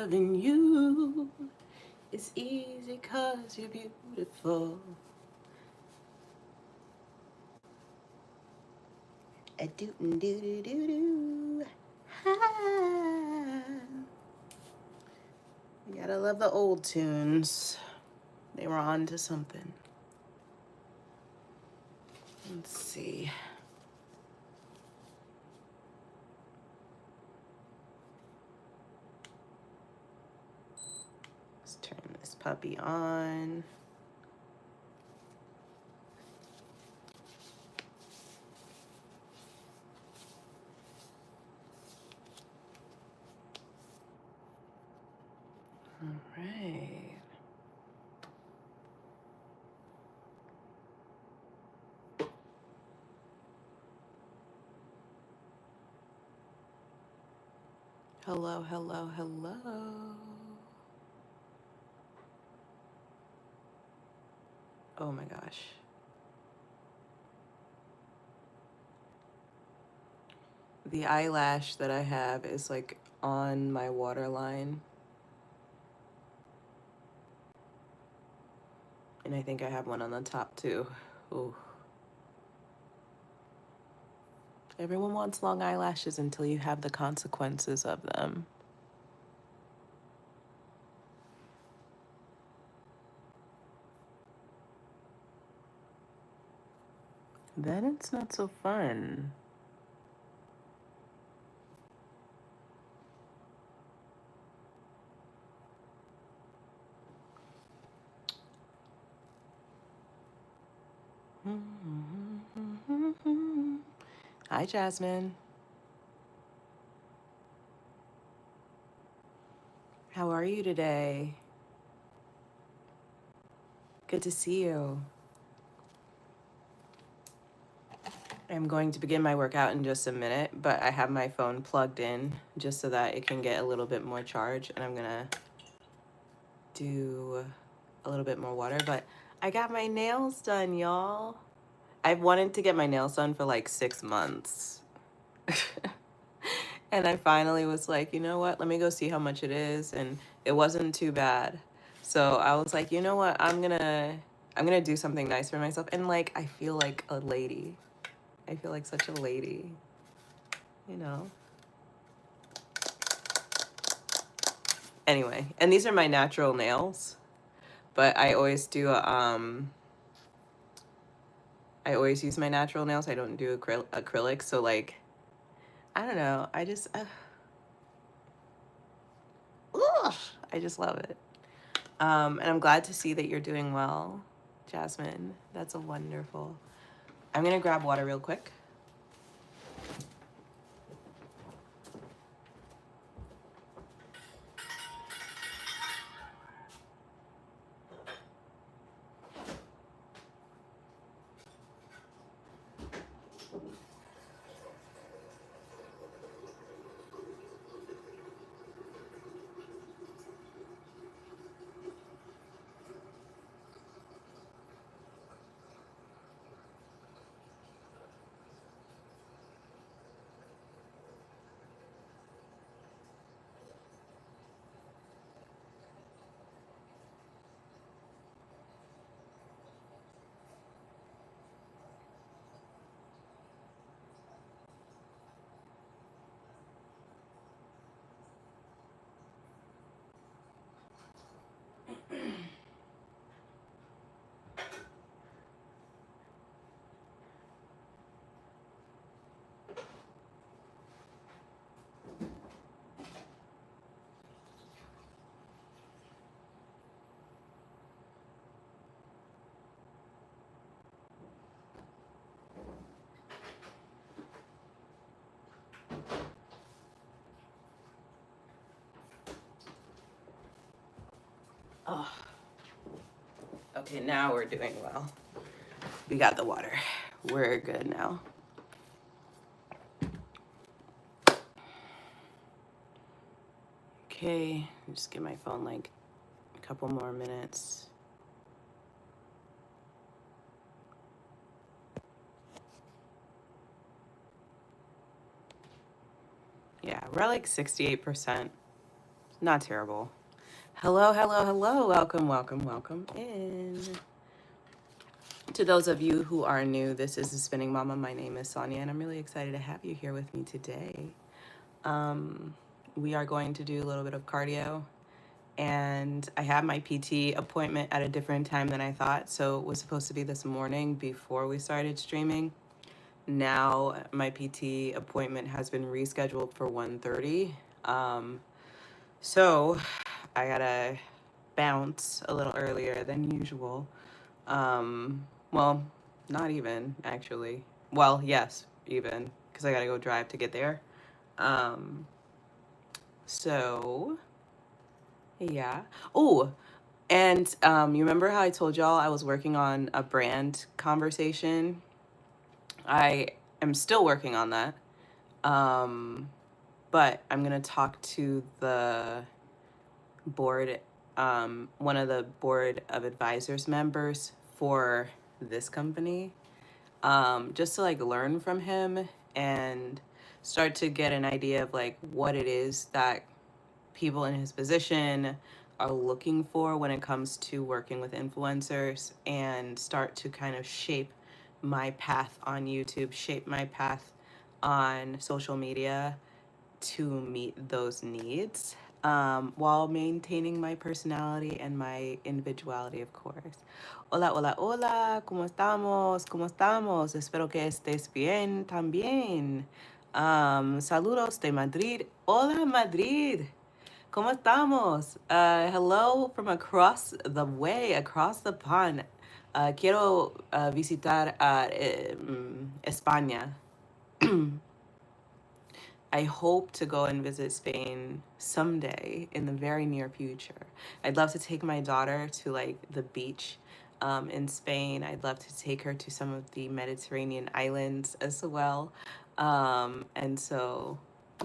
loving you is easy 'cause you're beautiful. A doo doo doo doo doo. Ah. You gotta love the old tunes. They were on to something. Let's see. Let's turn this puppy on. All right. Hello, hello, hello. Oh my gosh. The eyelash that I have is like on my waterline. And I think I have one on the top too. Ooh. Everyone wants long eyelashes until you have the consequences of them. Then it's not so fun. Hi, Jasmine. How are you today? Good to see you. I'm going to begin my workout in just a minute, but I have my phone plugged in just so that it can get a little bit more charge, and I'm gonna do a little bit more water. But I got my nails done, y'all. I've wanted to get my nails done for like 6 months. And I finally was like, you know what, let me go see how much it is, and it wasn't too bad. So I was like, you know what, I'm gonna do something nice for myself. And like, I feel like a lady. I feel like such a lady, you know. Anyway, and these are my natural nails, but I always do I always use my natural nails. I don't do acrylic, so like, I don't know, I just I just love it. And I'm glad to see that you're doing well, Jasmine. That's a wonderful. I'm gonna grab water real quick. Oh, okay, now we're doing well. We got the water. We're good now. Okay, just give my phone like a couple more minutes. Yeah, we're at like 68%. Not terrible. Hello, hello, hello. Welcome, welcome, welcome in. To those of you who are new, this is The Spinning Mama. My name is Sonia, and I'm really excited to have you here with me today. We are going to do a little bit of cardio, and I have my PT appointment at a different time than I thought, so it was supposed to be this morning before we started streaming. Now my PT appointment has been rescheduled for 1:30. So I gotta bounce a little earlier than usual. Well, not even actually. Well, yes, even because I gotta go drive to get there. Um, so yeah. Oh, and you remember how I told y'all I was working on a brand conversation? I am still working on that. But I'm gonna talk to the board, one of the board of advisors members for this company, just to like learn from him and start to get an idea of like what it is that people in his position are looking for when it comes to working with influencers, and start to kind of shape my path on YouTube, shape my path on social media to meet those needs, while maintaining my personality and my individuality, of course. Hola, hola, hola, ¿cómo estamos? ¿Cómo estamos? Espero que estés bien también. Saludos de Madrid. Hola, Madrid. ¿Cómo estamos? Hello from across the way, across the pond. Quiero visitar España. I hope to go and visit Spain someday in the very near future. I'd love to take my daughter to like the beach in Spain. I'd love to take her to some of the Mediterranean islands as well. And so,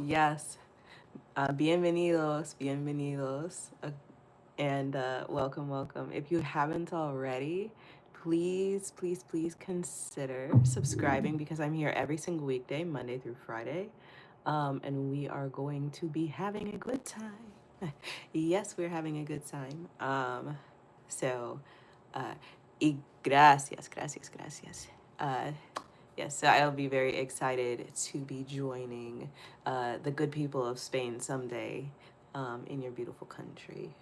yes, bienvenidos, bienvenidos, and welcome, welcome. If you haven't already, please, please, please consider subscribing, because I'm here every single weekday, Monday through Friday. And we are going to be having a good time. Yes, we're having a good time. So, y gracias, gracias, gracias. Yes, so I'll be very excited to be joining the good people of Spain someday, in your beautiful country.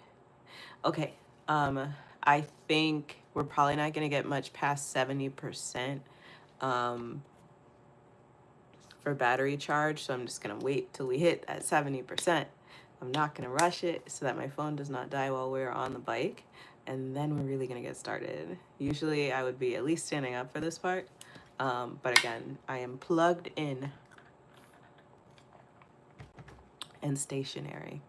Okay, I think we're probably not going to get much past 70%. For battery charge, so I'm just gonna wait till we hit at 70%. I'm not gonna rush it so that my phone does not die while we're on the bike, and then we're really gonna get started. Usually I would be at least standing up for this part, but again, I am plugged in and stationary.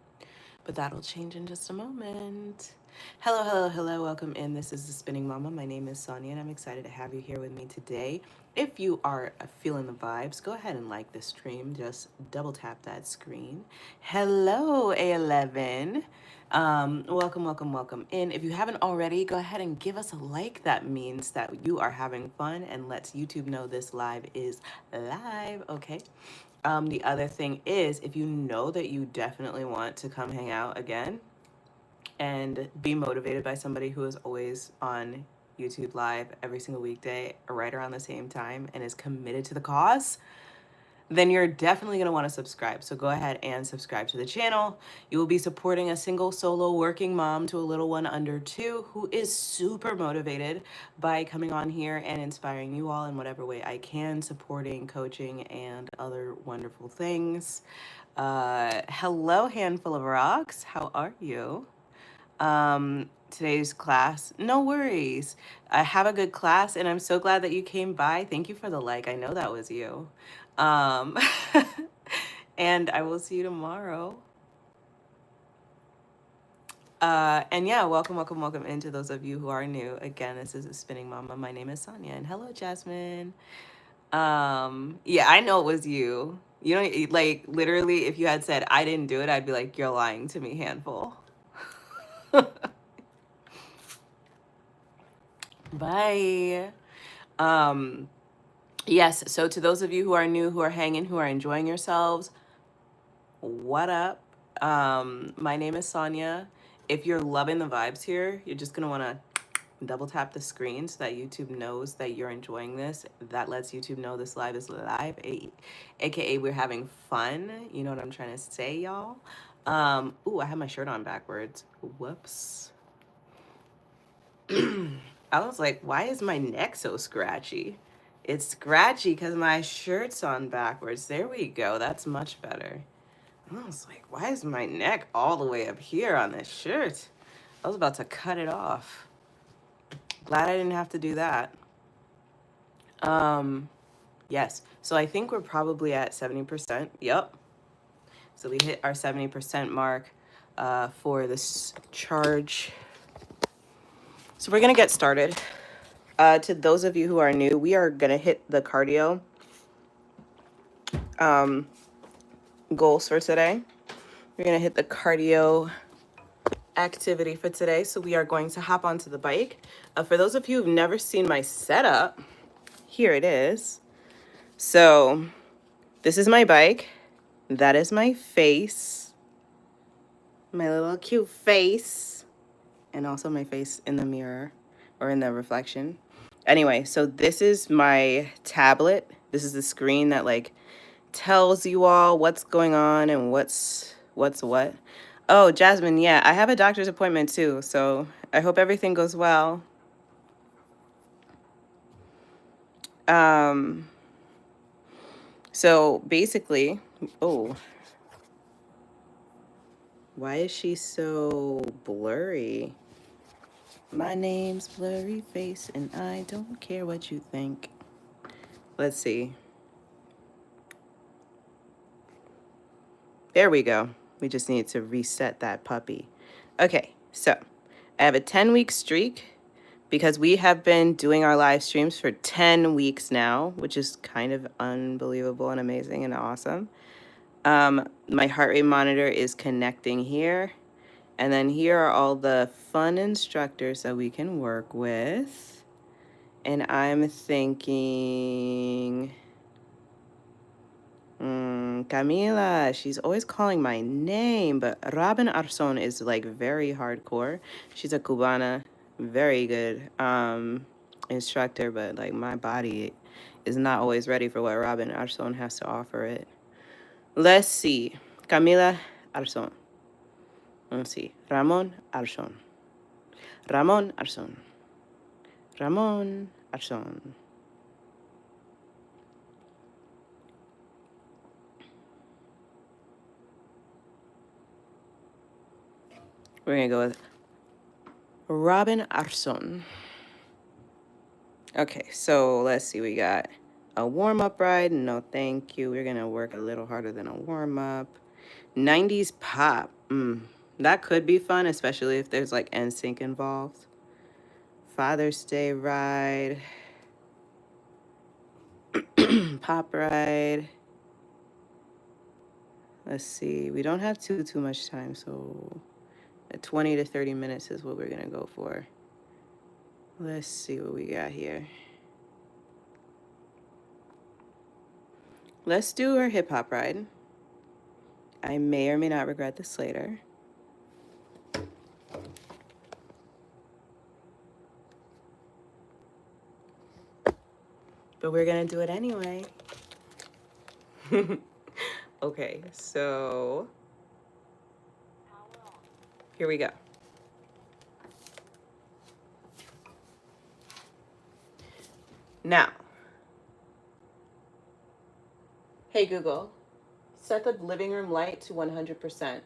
But that'll change in just a moment. Hello, hello, hello. Welcome in. This is The Spinning Mama. My name is Sonia, and I'm excited to have you here with me today. If you are feeling the vibes, go ahead and like this stream. Just double tap that screen. Hello, A11. Welcome, welcome, welcome in. If you haven't already, go ahead and give us a like. That means that you are having fun and lets YouTube know this live is live. Okay. The other thing is, if you know that you definitely want to come hang out again and be motivated by somebody who is always on YouTube live every single weekday right around the same time and is committed to the cause, then you're definitely going to want to subscribe. So go ahead and subscribe to the channel. You will be supporting a single solo working mom to a little one under 2 who is super motivated by coming on here and inspiring you all in whatever way I can, supporting, coaching, and other wonderful things. Hello, Handful of Rocks. How are you? Today's class, no worries. Have a good class, and I'm so glad that you came by. Thank you for the like. I know that was you. Um, and I will see you tomorrow. And yeah, welcome, welcome, welcome into those of you who are new. Again, this is The Spinning Mama. My name is Sonia, and hello, Jasmine. Yeah, I know it was you. You know, like literally, if you had said I didn't do it, I'd be like, you're lying to me, Handful. Bye. Yes, so to those of you who are new, who are hanging, who are enjoying yourselves, what up? My name is Sonia. If you're loving the vibes here, you're just gonna wanna double tap the screen so that YouTube knows that you're enjoying this. That lets YouTube know this live is live, aka we're having fun. You know what I'm trying to say, y'all? Ooh, I have my shirt on backwards. Whoops. I was like, why is my neck so scratchy? It's scratchy because my shirt's on backwards. There we go. That's much better. I was like, why is my neck all the way up here on this shirt? I was about to cut it off. Glad I didn't have to do that. Yes. So I think we're probably at 70%. Yep. So we hit our 70% mark for this charge. So we're going to get started. To those of you who are new, we are going to hit the cardio goals for today. We're going to hit the cardio activity for today. So we are going to hop onto the bike. For those of you who've never seen my setup, here it is. So this is my bike. That is my face. My little cute face. And also my face in the mirror or in the reflection. Anyway, so this is my tablet. This is the screen that like tells you all what's going on and what's what. Oh, Jasmine, yeah, I have a doctor's appointment too, so I hope everything goes well. So basically, oh, why is she so blurry? My name's Blurry Face, and I don't care what you think. Let's see. There we go. We just need to reset that puppy. Okay, so I have a 10-week streak because we have been doing our live streams for 10 weeks now, which is kind of unbelievable and amazing and awesome. My heart rate monitor is connecting here. And then here are all the fun instructors that we can work with. And I'm thinking, Camila, she's always calling my name, but Robin Arzon is like very hardcore. She's a Cubana, very good instructor, but like my body is not always ready for what Robin Arzon has to offer it. Let's see. Camila Arzon. Let's see. Ramon Arzon. Ramon Arzon. Ramon Arzon. We're going to go with Robin Arzon. Okay, so let's see. We got a warm-up ride. No, thank you. We're going to work a little harder than a warm-up. 90s pop. That could be fun, especially if there's like NSYNC involved. Father's Day ride. Pop ride. Let's see. We don't have too much time, so 20 to 30 minutes is what we're going to go for. Let's see what we got here. Let's do our hip hop ride. I may or may not regret this later. But we're going to do it anyway. Okay, so here we go. Now, hey Google, set the living room light to 100%.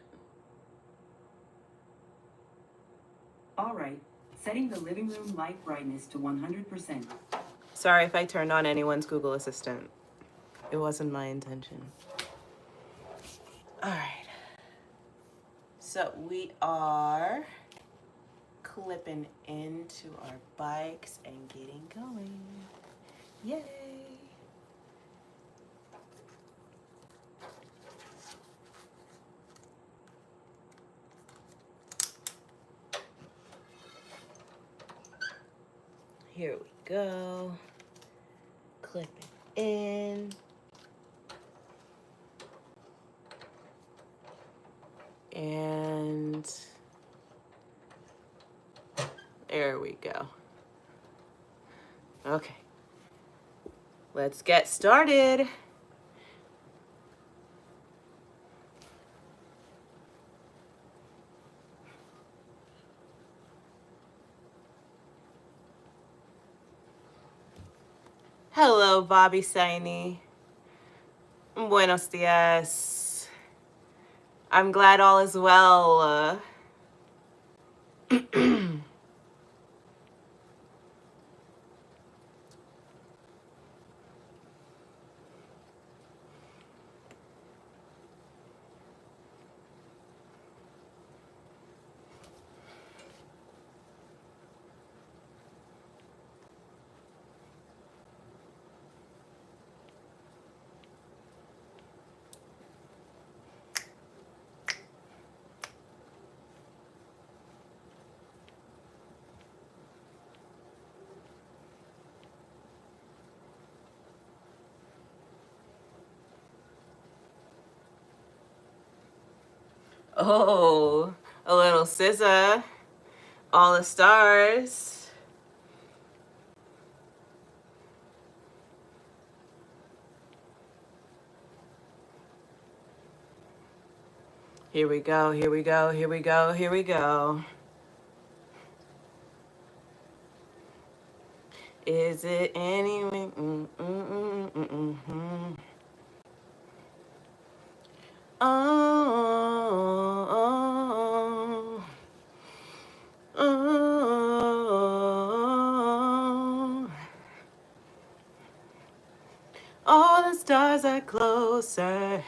All right, setting the living room light brightness to 100%. Sorry if I turned on anyone's Google Assistant. It wasn't my intention. All right. So we are clipping into our bikes and getting going. Yay. Here we go. Clip it in. There we go. Okay. Let's get started. Hello, Bobby Saini. Buenos dias. I'm glad all is well. Oh, a little SZA. All the stars. Here we go, here we go, here we go, here we go. Is it anyway? Oh, oh, oh. All the stars are closer.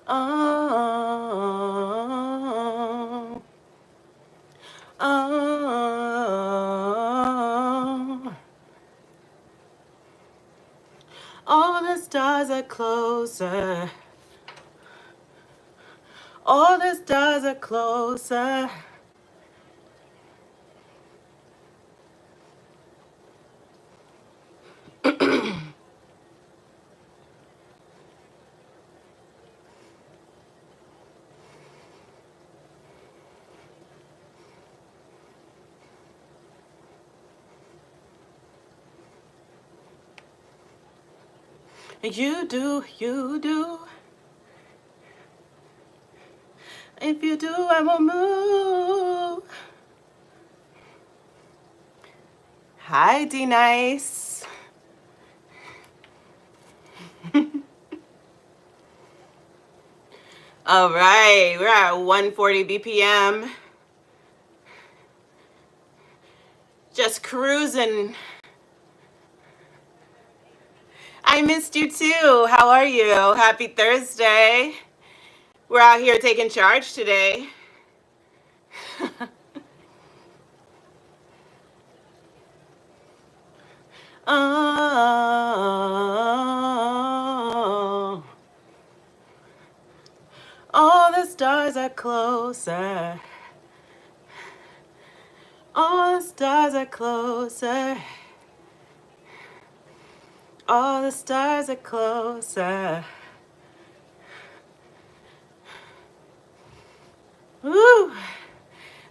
Oh, oh, all the stars are closer. All the stars are closer. You do, you do. If you do, I will move. Hi, D Nice. All right, we're at 140 BPM. Just cruising. I missed you too. How are you? Happy Thursday. We're out here taking charge today. Oh, all the stars are closer. All the stars are closer. All the stars are closer. Woo!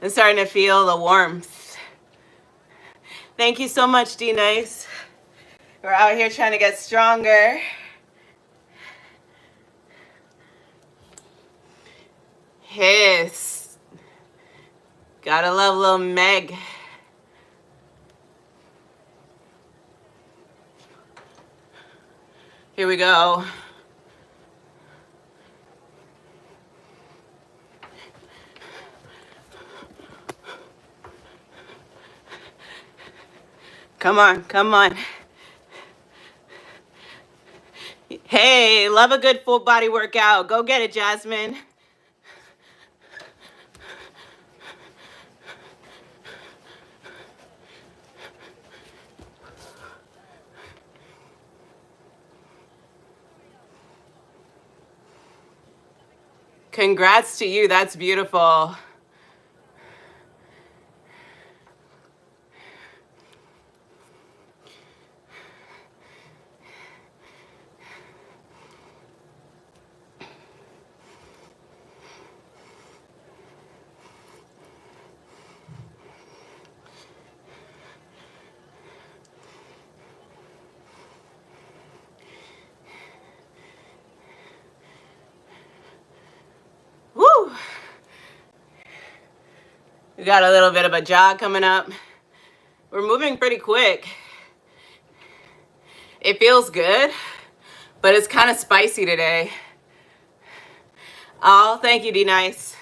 I'm starting to feel the warmth. Thank you so much, D Nice. We're out here trying to get stronger. Yes. Gotta love little Meg. Here we go. Come on, come on. Hey, love a good full body workout. Go get it, Jasmine. Congrats to you. That's beautiful. Woo! We got a little bit of a jog coming up. We're moving pretty quick. It feels good, but it's kind of spicy today. Oh, thank you, D-Nice.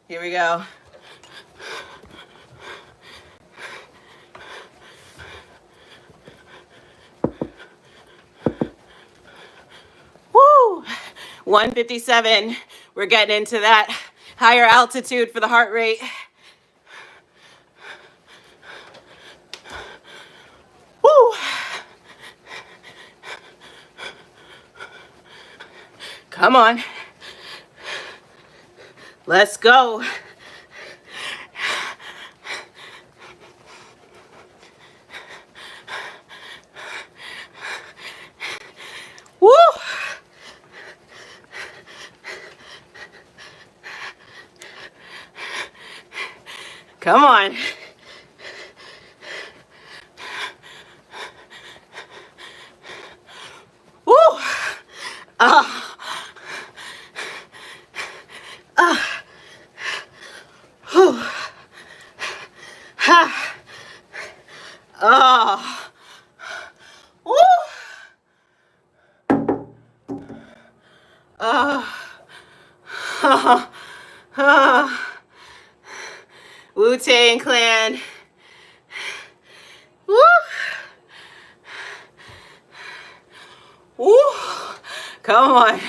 Here we go. Woo! 157. We're getting into that higher altitude for the heart rate. Woo! Come on. Let's go. Woo! Come on. Woo! Whew. Ha. Woo. Wu-Tang Clan. Woo. Woo. Come on.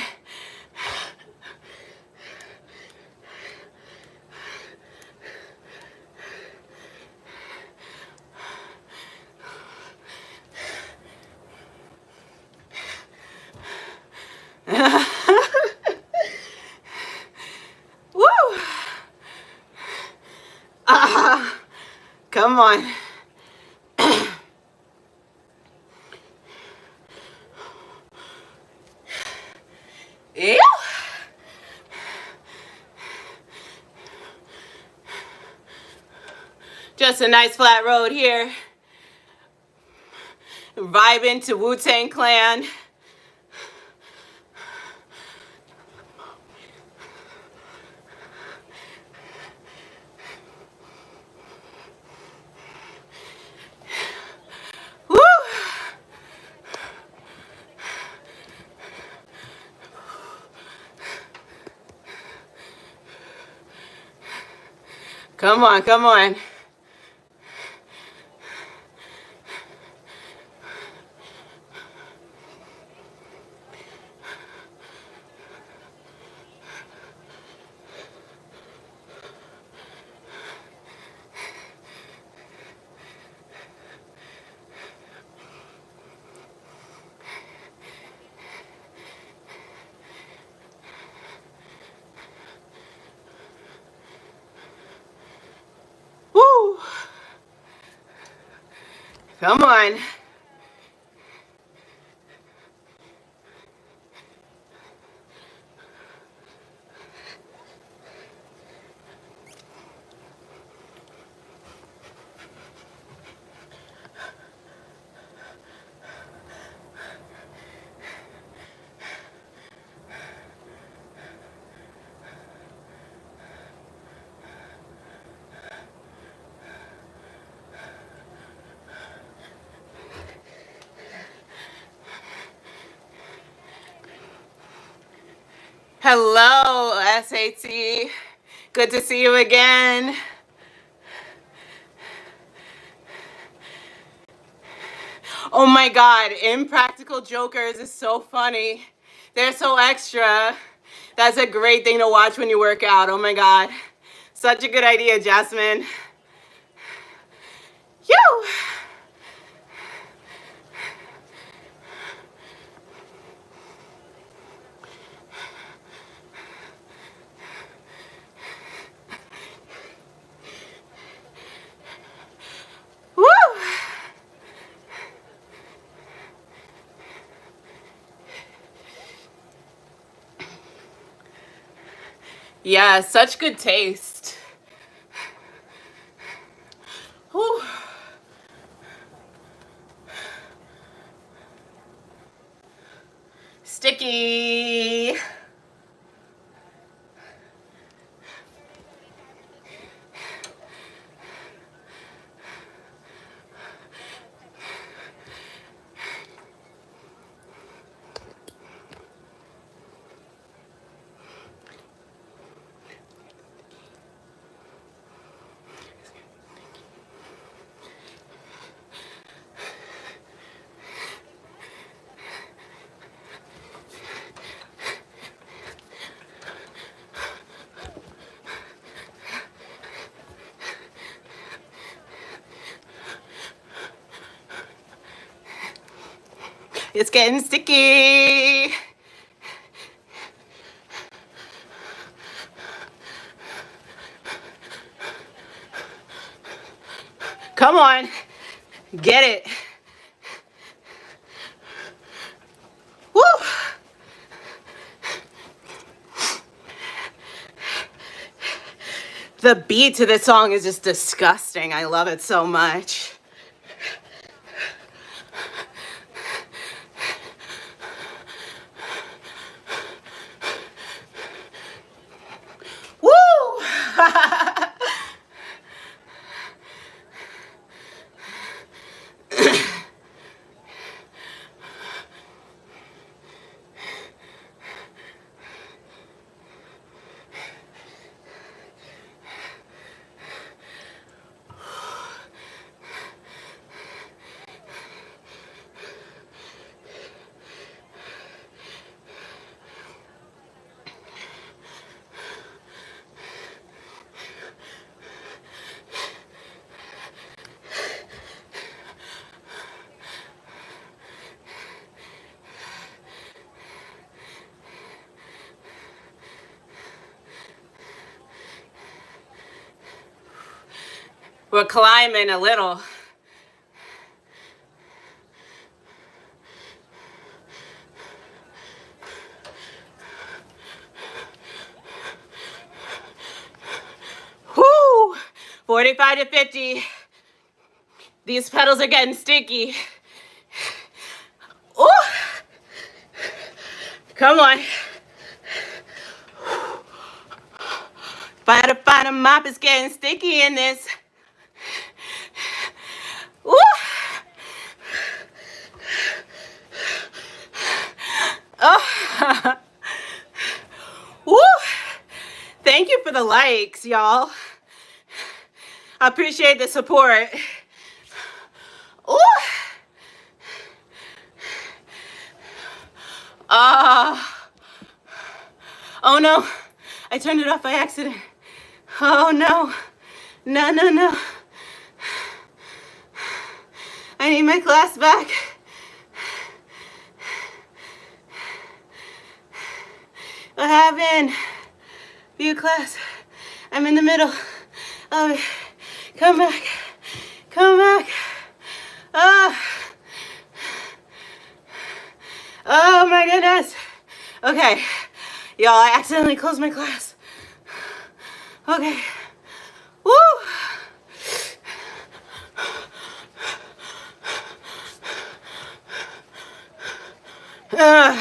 Woo! Come on. Ew. Just a nice flat road here. Vibing to Wu-Tang Clan. Woo! Come on, come on. Woo! Come on. Hello, SAT. Good to see you again. Oh my God, Impractical Jokers is so funny. They're so extra. That's a great thing to watch when you work out. Oh my God. Such a good idea, Jasmine. Phew. Woo! Yeah, such good taste. Whew. Sticky. It's getting sticky. Come on, get it. Woo! The beat to this song is just disgusting. I love it so much. Woo! We're climbing a little. Whoo! 45 to 50. These pedals are getting sticky. Ooh! Come on. If I had to find a mop, it's getting sticky in this. Ooh! Oh. Woo! Thank you for the likes, y'all. I appreciate the support. Ooh! Oh no, I turned it off by accident. Oh no, no, no, no. I need my class back. What happened? View class. I'm in the middle of it. Come back. Come back. Oh my goodness. Okay. Y'all, I accidentally closed my class. Okay. Woo! Woo!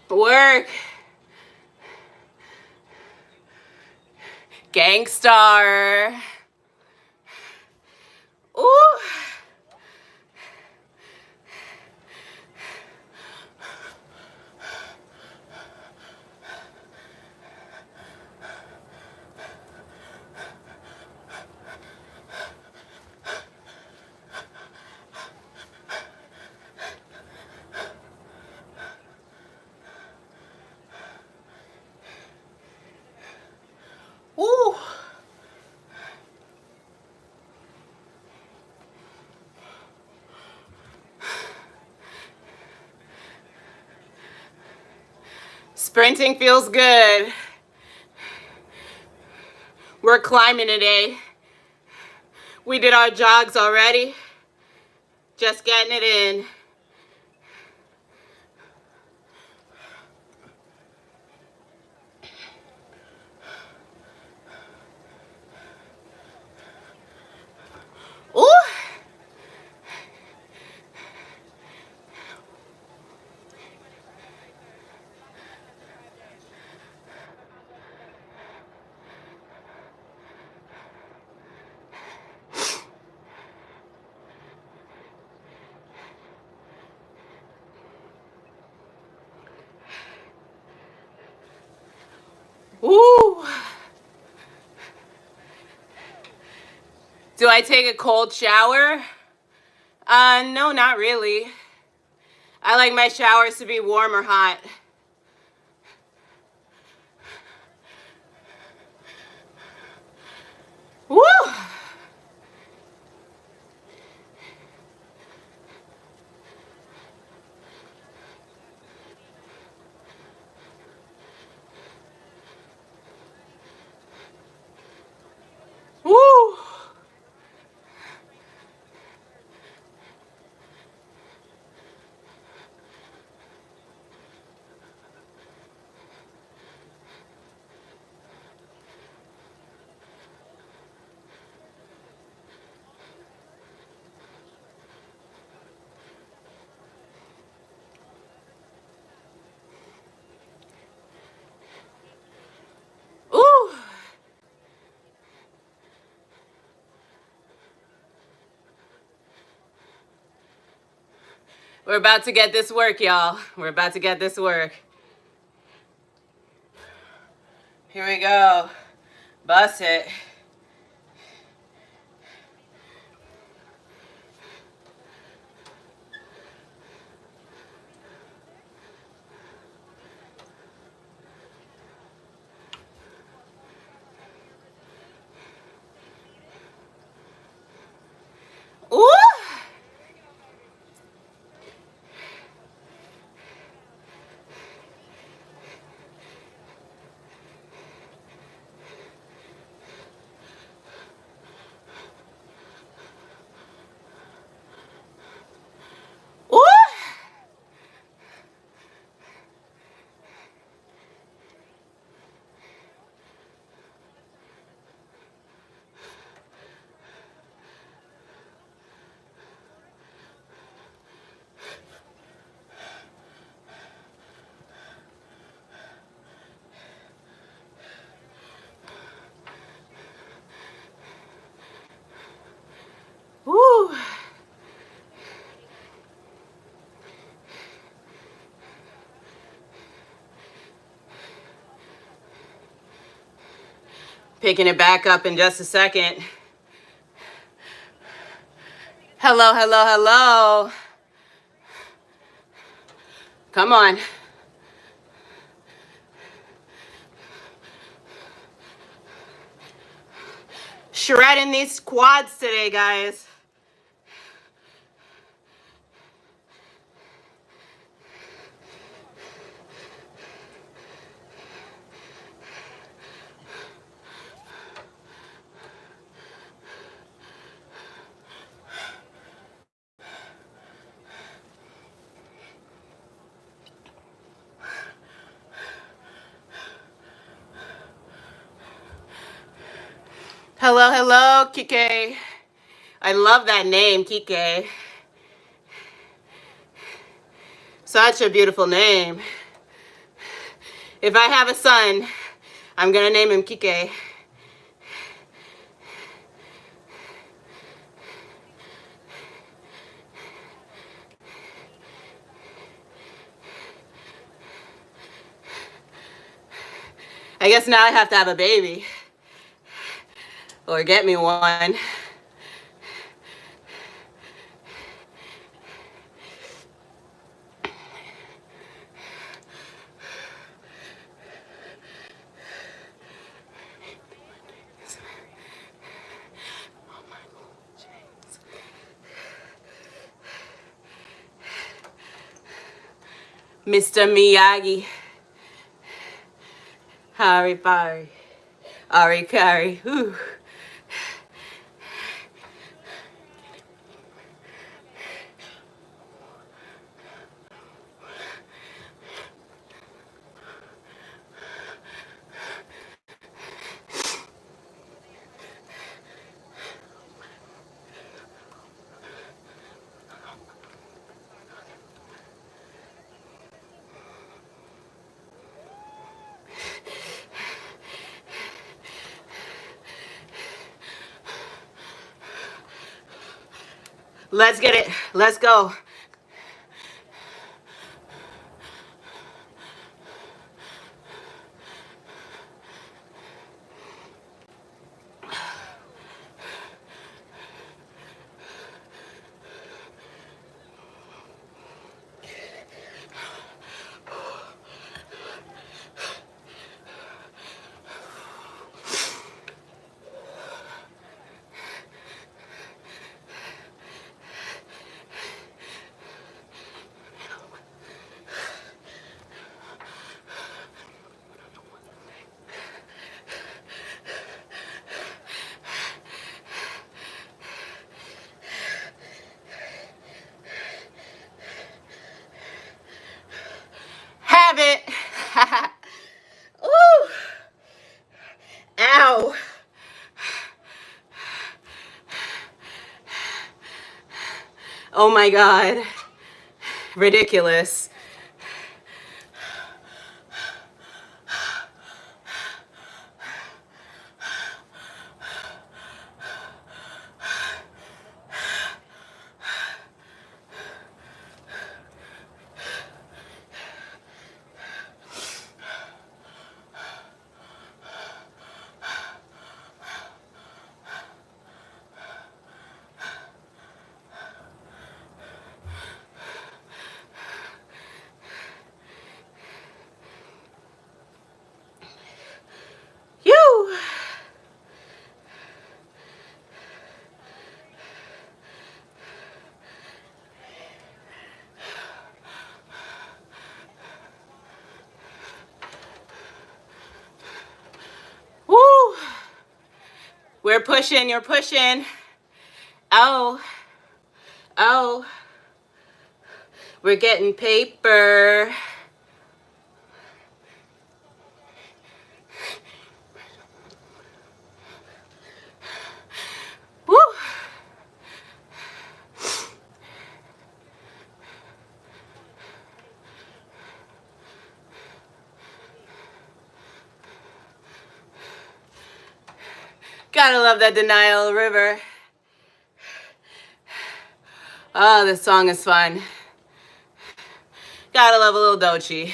Work. Gangstar. Ooh. Ooh. Sprinting feels good. We're climbing today. We did our jogs already. Just getting it in. Ooh. Ooh. Do I take a cold shower? No, not really. I like my showers to be warm or hot. Woo! Woo! Ooh! We're about to get this work, y'all. We're about to get this work. Here we go. Bust it. Ooh! Ooh! Ooh! Picking it back up in just a second. Hello, hello, hello. Come on. Shredding these quads today, guys. Hello, hello, Kike. I love that name, Kike. Such a beautiful name. If I have a son, I'm gonna name him Kike. I guess now I have to have a baby. Or get me one. Mr. Miyagi. Hari Pari. Ari Kari. Ooh. Let's get it. Let's go. Have it. Ooh. Ow. Oh my God. Ridiculous. You. Woo. We're pushing. You're pushing. Oh. Oh. We're getting paper. Woo. Gotta love that Denial River. Oh, this song is fun. Gotta love a little Doechii.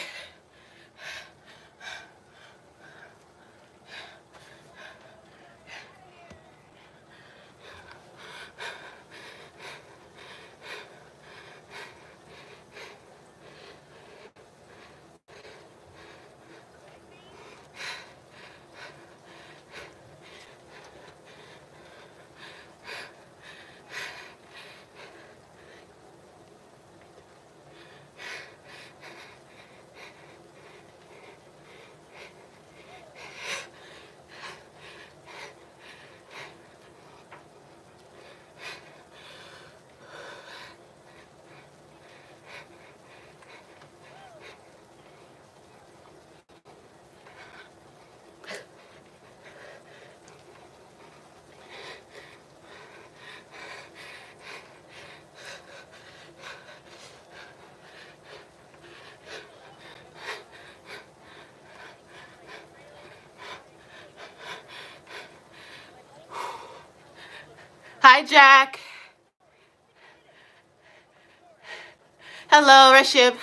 Hi, Jack. Hello, Rashib.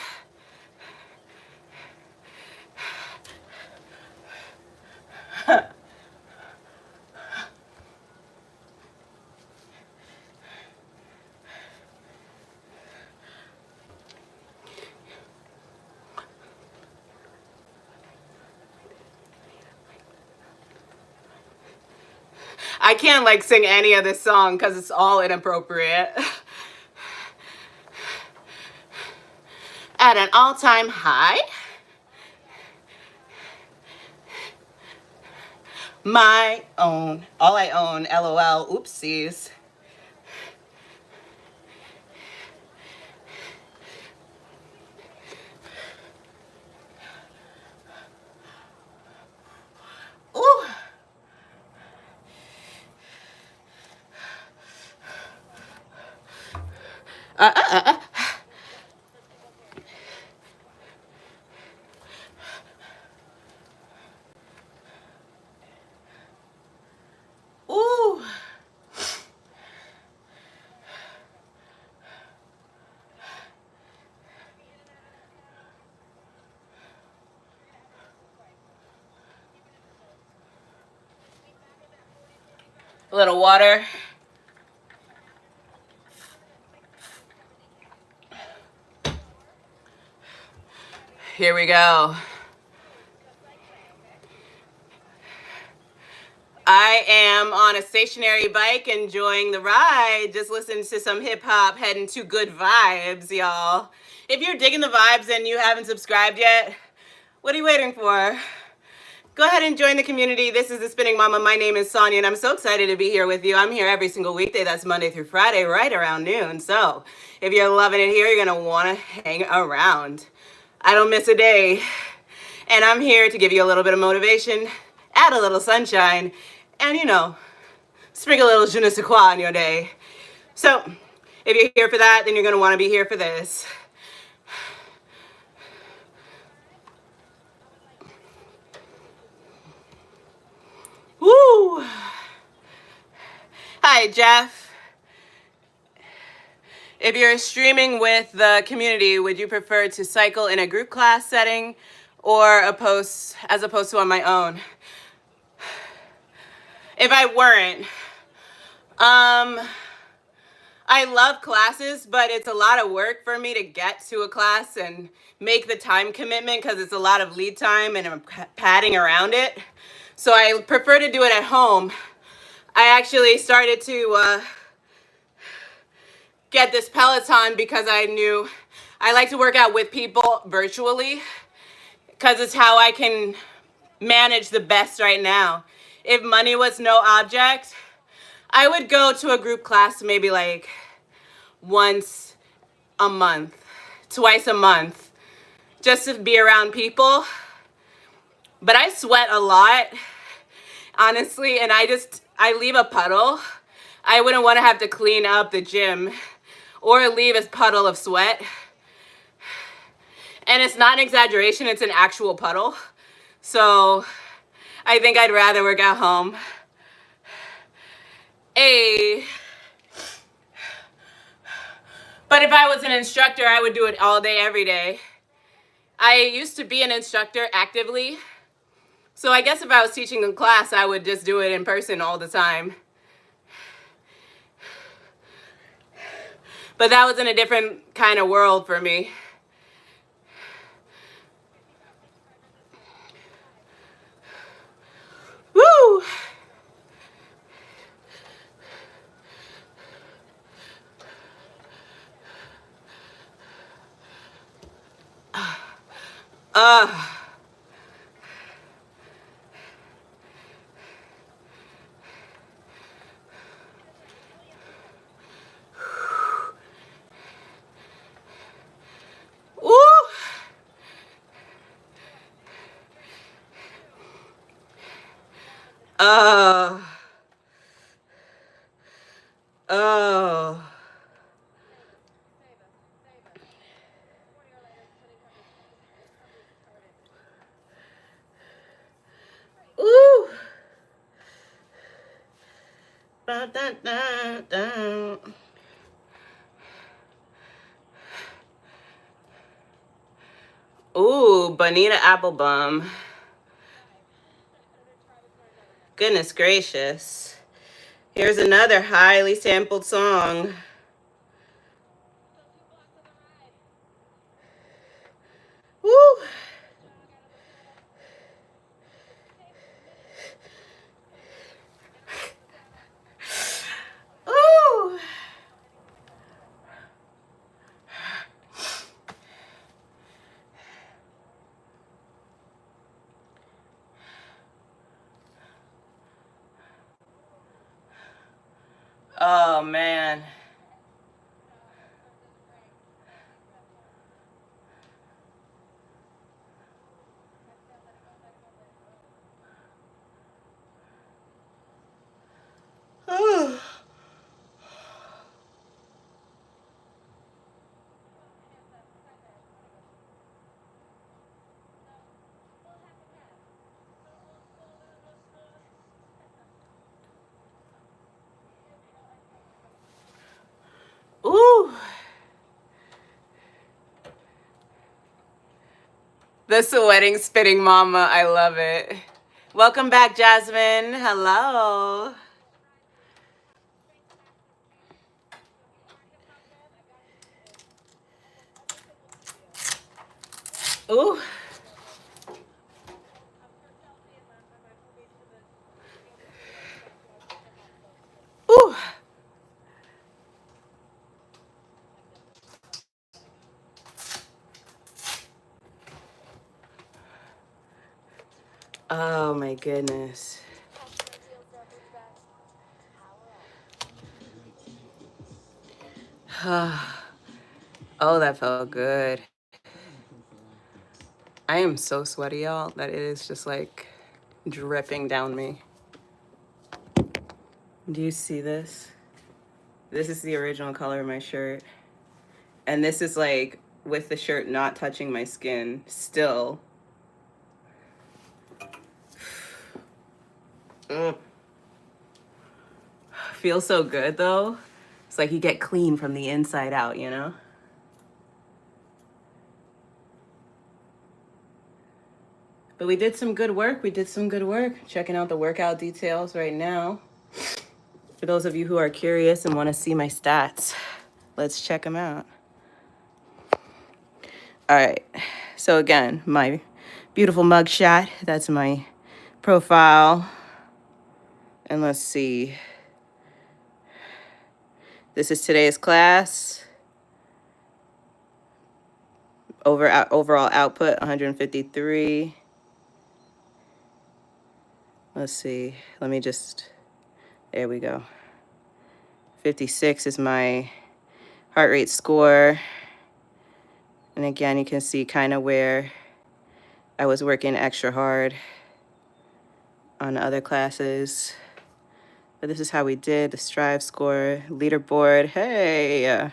I can't like sing any of this song because it's all inappropriate. At an all-time high. My own. All I own. LOL. Oopsies. Ooh. Uh, uh, uh, uh. Ooh. A little water. Here we go. I am on a stationary bike enjoying the ride, just listening to some hip hop, heading to good vibes, y'all. If you're digging the vibes and you haven't subscribed yet, what are you waiting for? Go ahead and join the community. This is The Spinning Mama. My name is Sonia, and I'm so excited to be here with you. I'm here every single weekday. That's Monday through Friday, right around noon. So if you're loving it here, you're going to want to hang around. I don't miss a day. And I'm here to give you a little bit of motivation, add a little sunshine, and, you know, sprinkle a little je ne sais quoi on your day. So if you're here for that, then you're going to want to be here for this. Woo! Hi, Jeff. If you're streaming with the community, would you prefer to cycle in a group class setting or as opposed to on my own? If I weren't, I love classes, but it's a lot of work for me to get to a class and make the time commitment because it's a lot of lead time and I'm padding around it. So I prefer to do it at home. I actually started to get this Peloton because I knew I like to work out with people virtually because it's how I can manage the best right now. If money was no object, I would go to a group class maybe like once a month, twice a month, just to be around people. But I sweat a lot, honestly, and I leave a puddle. I wouldn't want to have to clean up the gym or leave a puddle of sweat. And it's not an exaggeration, it's an actual puddle. So I think I'd rather work at home. But if I was an instructor, I would do it all day, every day. I used to be an instructor actively. So I guess if I was teaching a class, I would just do it in person all the time. But that was in a different kind of world for me. Woo! Woo! Oh. Ooh. Da, da, da, Ooh, Bonita Applebum. Goodness gracious. Here's another highly sampled song. Woo! Ooh! Oh, man. Ooh. Ooh. The sweating spitting mama. I love it. Welcome back, Jasmine. Hello. Ooh. Ooh. Oh my goodness. Oh, that felt good. I am so sweaty, y'all, that it is just like dripping down me. Do you see this? This is the original color of my shirt. And this is like with the shirt not touching my skin still. Ugh. Feels so good though. It's like you get clean from the inside out, you know? But we did some good work. We did some good work. Checking out the workout details right now. For those of you who are curious and want to see my stats, let's check them out. All right. So again, my beautiful mugshot. That's my profile. And let's see. This is today's class. Overall output, 153. Let's see. Let me just, there we go. 56 is my heart rate score. And again, you can see kind of where I was working extra hard on other classes. But this is how we did the Strive score, leaderboard. Hey,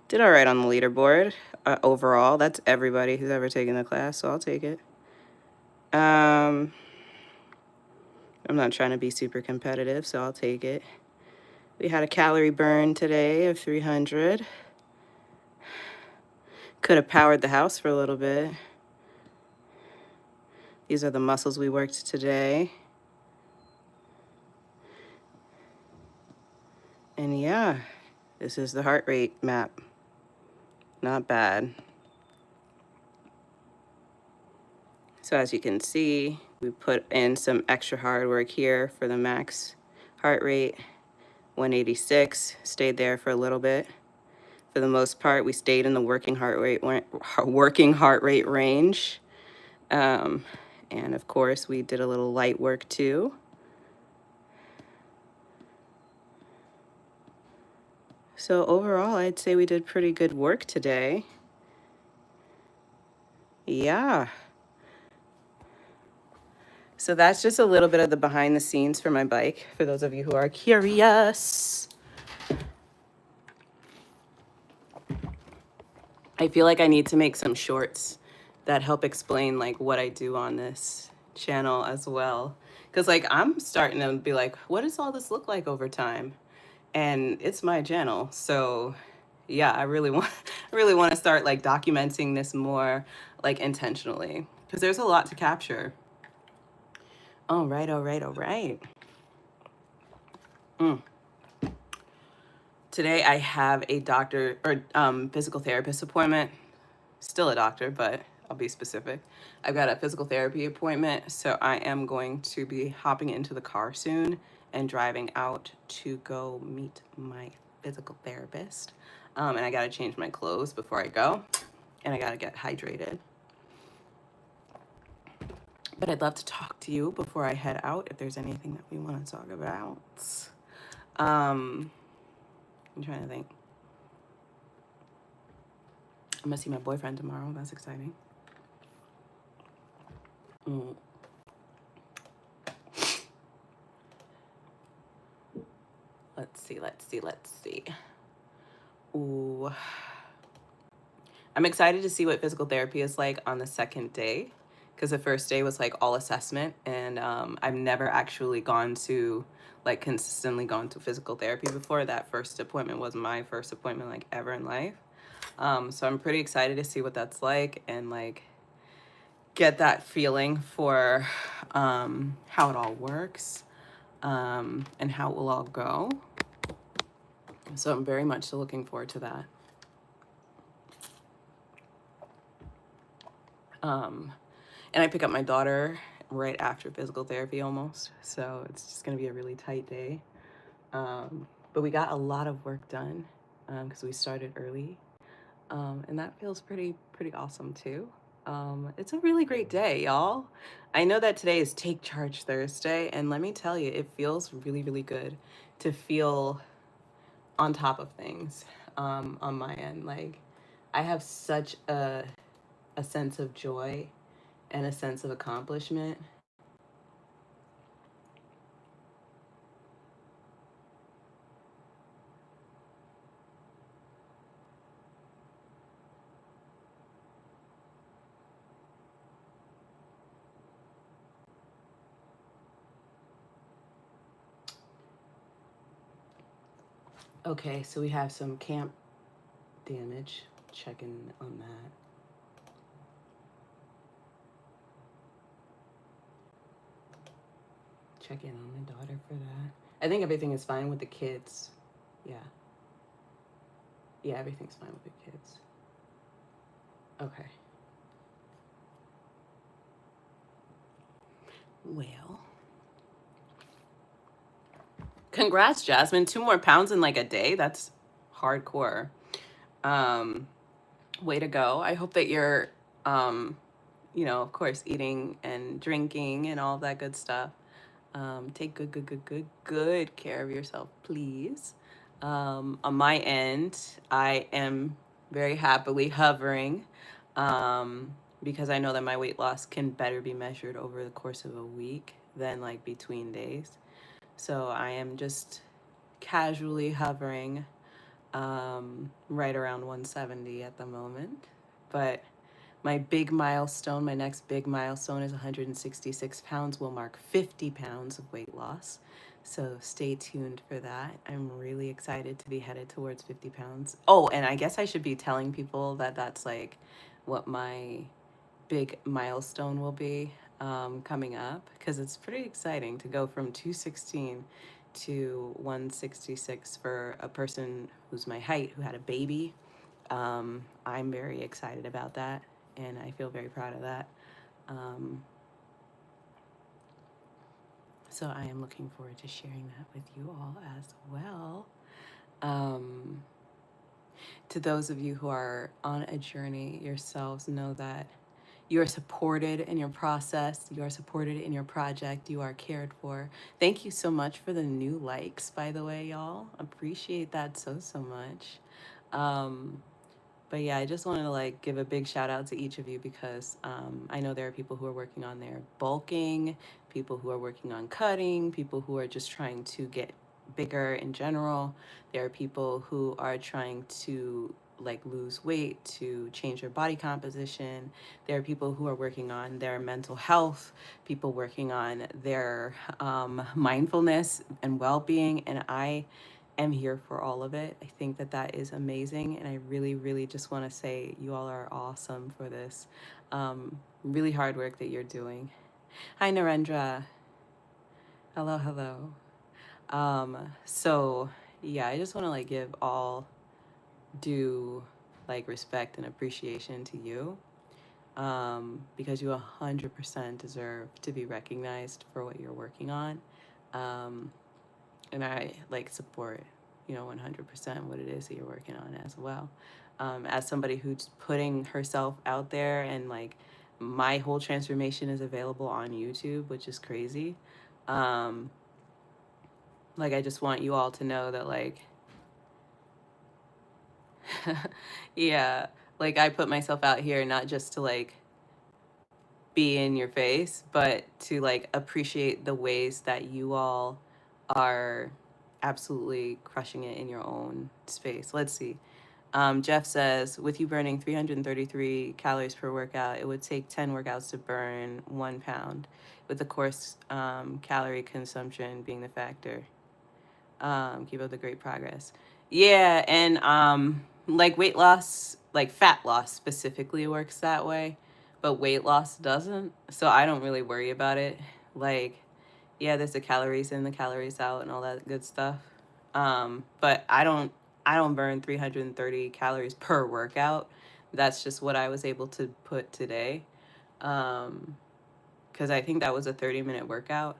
did all right on the leaderboard overall. That's everybody who's ever taken the class, so I'll take it. I'm not trying to be super competitive, so I'll take it. We had a calorie burn today of 300. Could have powered the house for a little bit. These are the muscles we worked today. And yeah, this is the heart rate map. Not bad. So as you can see, we put in some extra hard work here for the max heart rate. 186, stayed there for a little bit. For the most part, we stayed in the working heart rate range. And of course, we did a little light work too. So overall, I'd say we did pretty good work today. Yeah. So that's just a little bit of the behind the scenes for my bike, for those of you who are curious. I feel like I need to make some shorts that help explain like what I do on this channel as well. Because like I'm starting to be like, what does all this look like over time? And it's my channel, so yeah, I really want I really want to start like documenting this more like intentionally because there's a lot to capture. All right, all right, all right. Today I have a doctor or physical therapist appointment. Still a doctor, but I'll be specific. I've got a physical therapy appointment, so I am going to be hopping into the car soon and driving out to go meet my physical therapist. And I gotta change my clothes before I go, and I gotta get hydrated. But I'd love to talk to you before I head out if there's anything that we want to talk about. I'm trying to think. I'm gonna see my boyfriend tomorrow. That's exciting. Let's see. Ooh. I'm excited to see what physical therapy is like on the second day, because the first day was like all assessment, and I've never actually consistently gone to physical therapy before. That first appointment was my first appointment like ever in life. So I'm pretty excited to see what that's like and like get that feeling for how it all works and how it will all go. So I'm very much so looking forward to that. And I pick up my daughter right after physical therapy almost. So it's just going to be a really tight day. But we got a lot of work done because we started early. And that feels pretty awesome too. It's a really great day, y'all. I know that today is Take Charge Thursday, and let me tell you, it feels really, really good to feel on top of things on my end. Like, I have such a sense of joy and a sense of accomplishment. Okay, so we have some camp damage. Checking on that. Check in on my daughter for that. I think everything is fine with the kids. Yeah. Yeah, everything's fine with the kids. Okay. Well. Congrats, Jasmine. 2 more pounds in like a day. That's hardcore. Way to go. I hope that you're, of course, eating and drinking and all that good stuff. Take good care of yourself, please. On my end, I am very happily hovering because I know that my weight loss can better be measured over the course of a week than like between days. So I am just casually hovering right around 170 at the moment. But my next big milestone is 166 pounds. Will mark 50 pounds of weight loss. So stay tuned for that. I'm really excited to be headed towards 50 pounds. Oh, and I guess I should be telling people that that's like what my big milestone will be coming up, because it's pretty exciting to go from 216 to 166 for a person who's my height, who had a baby. I'm very excited about that, and I feel very proud of that. So I am looking forward to sharing that with you all as well. To those of you who are on a journey yourselves, know that you are supported in your process. You are supported in your project. You are cared for. Thank you so much for the new likes, by the way, y'all. Appreciate that so much. But yeah, I just wanted to like give a big shout out to each of you because I know there are people who are working on their bulking, people who are working on cutting, people who are just trying to get bigger in general. There are people who are trying to like lose weight, to change their body composition. There are people who are working on their mental health, people working on their mindfulness and well-being. And I am here for all of it. I think that that is amazing, and I really, really just want to say you all are awesome for this really hard work that you're doing. Hi, Narendra. Hello, hello. So yeah, I just want to like give all due like respect and appreciation to you, because you 100% deserve to be recognized for what you're working on. Um, and I like support, 100% what it is that you're working on as well. As somebody who's putting herself out there, and like my whole transformation is available on YouTube, which is crazy. Um, like I just want you all to know that like, yeah, like I put myself out here not just to like be in your face, but to like appreciate the ways that you all are absolutely crushing it in your own space. Let's see. Jeff says, with you burning 333 calories per workout, it would take 10 workouts to burn 1 pound, with the course calorie consumption being the factor. Keep up the great progress. Yeah, and like weight loss, like fat loss specifically works that way, but weight loss doesn't. So I don't really worry about it. Like, yeah, there's the calories in, the calories out, and all that good stuff. But I don't burn 330 calories per workout. That's just what I was able to put today. Because I think that was a 30-minute workout.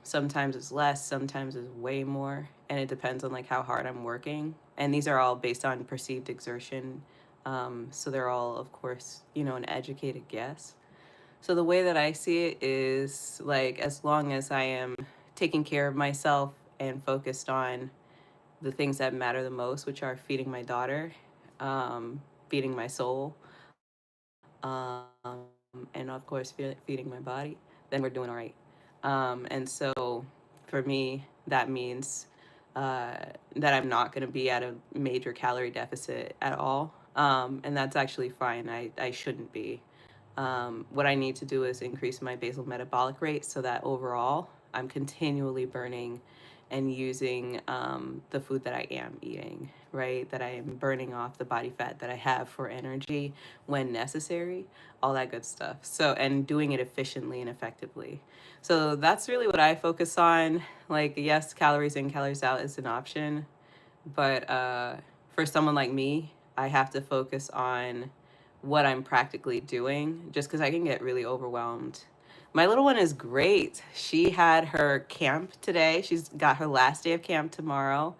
Sometimes it's less, sometimes it's way more, and it depends on like how hard I'm working. And these are all based on perceived exertion. So they're all, of course, an educated guess. So the way that I see it is like, as long as I am taking care of myself and focused on the things that matter the most, which are feeding my daughter, feeding my soul, and of course feeding my body, then we're doing all right. And so for me, that means that I'm not going to be at a major calorie deficit at all. And that's actually fine. I shouldn't be. What I need to do is increase my basal metabolic rate so that overall I'm continually burning and using the food that I am eating, right? That I am burning off the body fat that I have for energy when necessary, all that good stuff. So, and doing it efficiently and effectively. So that's really what I focus on. Like, yes, calories in, calories out is an option, but for someone like me, I have to focus on what I'm practically doing, just because I can get really overwhelmed. My little one is great. She had her camp today. She's got her last day of camp tomorrow.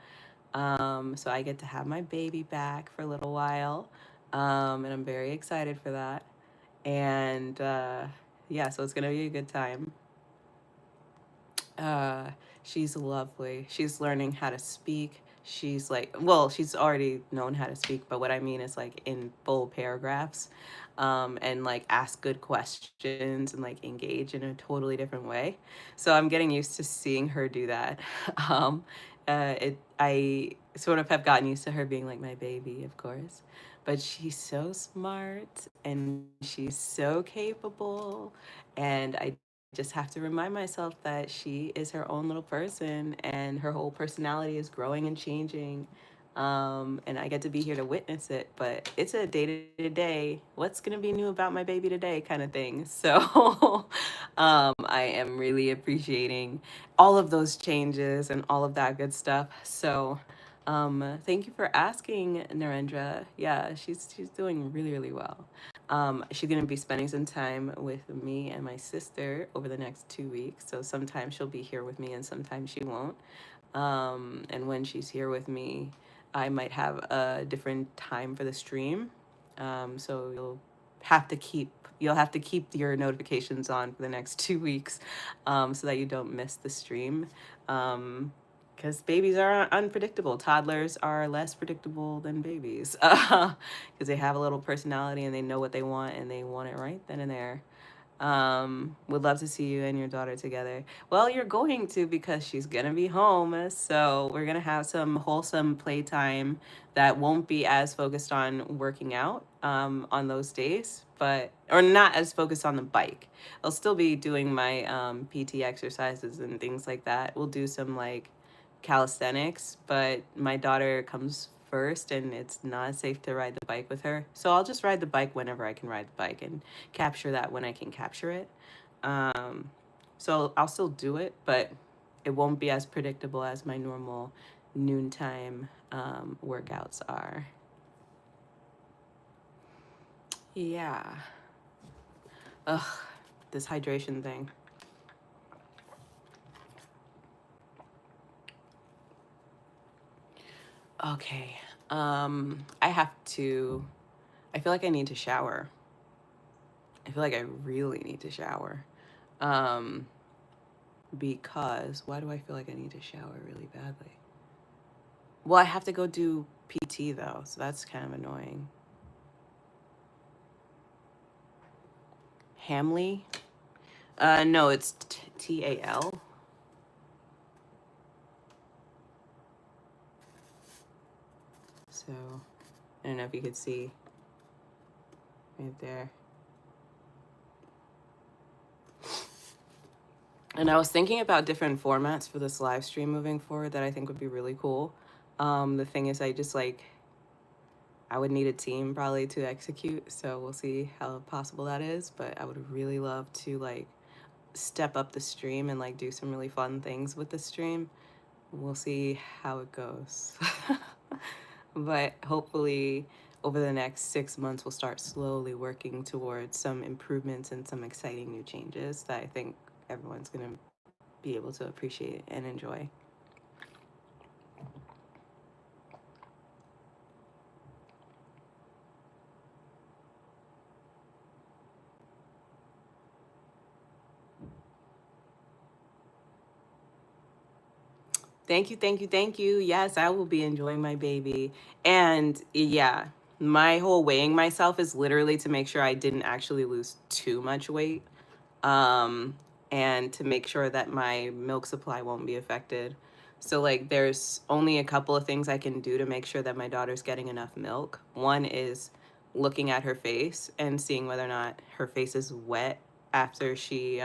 So I get to have my baby back for a little while. And I'm very excited for that. And yeah, so it's going to be a good time. Uh, she's lovely. She's learning how to speak. She's like, well, she's already known how to speak, but what I mean is like in full paragraphs, and like ask good questions and like engage in a totally different way. So I'm getting used to seeing her do that. I sort of have gotten used to her being like my baby, of course, but she's so smart and she's so capable, and I just have to remind myself that she is her own little person and her whole personality is growing and changing. And I get to be here to witness it, but it's a day to day, what's going to be new about my baby today kind of thing. So I am really appreciating all of those changes and all of that good stuff. So thank you for asking, Narendra. Yeah, she's doing really, really well. She's going to be spending some time with me and my sister over the next 2 weeks. So sometimes she'll be here with me and sometimes she won't. And when she's here with me, I might have a different time for the stream. So you'll have to keep your notifications on for the next 2 weeks, so that you don't miss the stream. Because babies are unpredictable. Toddlers are less predictable than babies, because they have a little personality and they know what they want and they want it right then and there. Would love to see you and your daughter together. Well, you're going to, because she's gonna be home. So we're gonna have some wholesome playtime that won't be as focused on working out on those days, or not as focused on the bike. I'll still be doing my PT exercises and things like that. We'll do some like calisthenics, but my daughter comes first and it's not safe to ride the bike with her. So I'll just ride the bike whenever I can ride the bike and capture that when I can capture it. So I'll still do it, but it won't be as predictable as my normal noontime workouts are. Yeah. Ugh, this hydration thing. Okay. I feel like I need to shower. I feel like I really need to shower. Because why do I feel like I need to shower really badly? Well, I have to go do PT though, so that's kind of annoying. Hamley? No, it's Tal. So, I don't know if you could see right there. And I was thinking about different formats for this live stream moving forward that I think would be really cool. The thing is, I would need a team probably to execute, so we'll see how possible that is. But I would really love to like step up the stream and like do some really fun things with the stream. We'll see how it goes. But hopefully over the next 6 months, we'll start slowly working towards some improvements and some exciting new changes that I think everyone's gonna be able to appreciate and enjoy. Thank you, thank you, thank you. Yes, I will be enjoying my baby. And yeah, my whole weighing myself is literally to make sure I didn't actually lose too much weight. And to make sure that my milk supply won't be affected. So like there's only a couple of things I can do to make sure that my daughter's getting enough milk. One is looking at her face and seeing whether or not her face is wet after she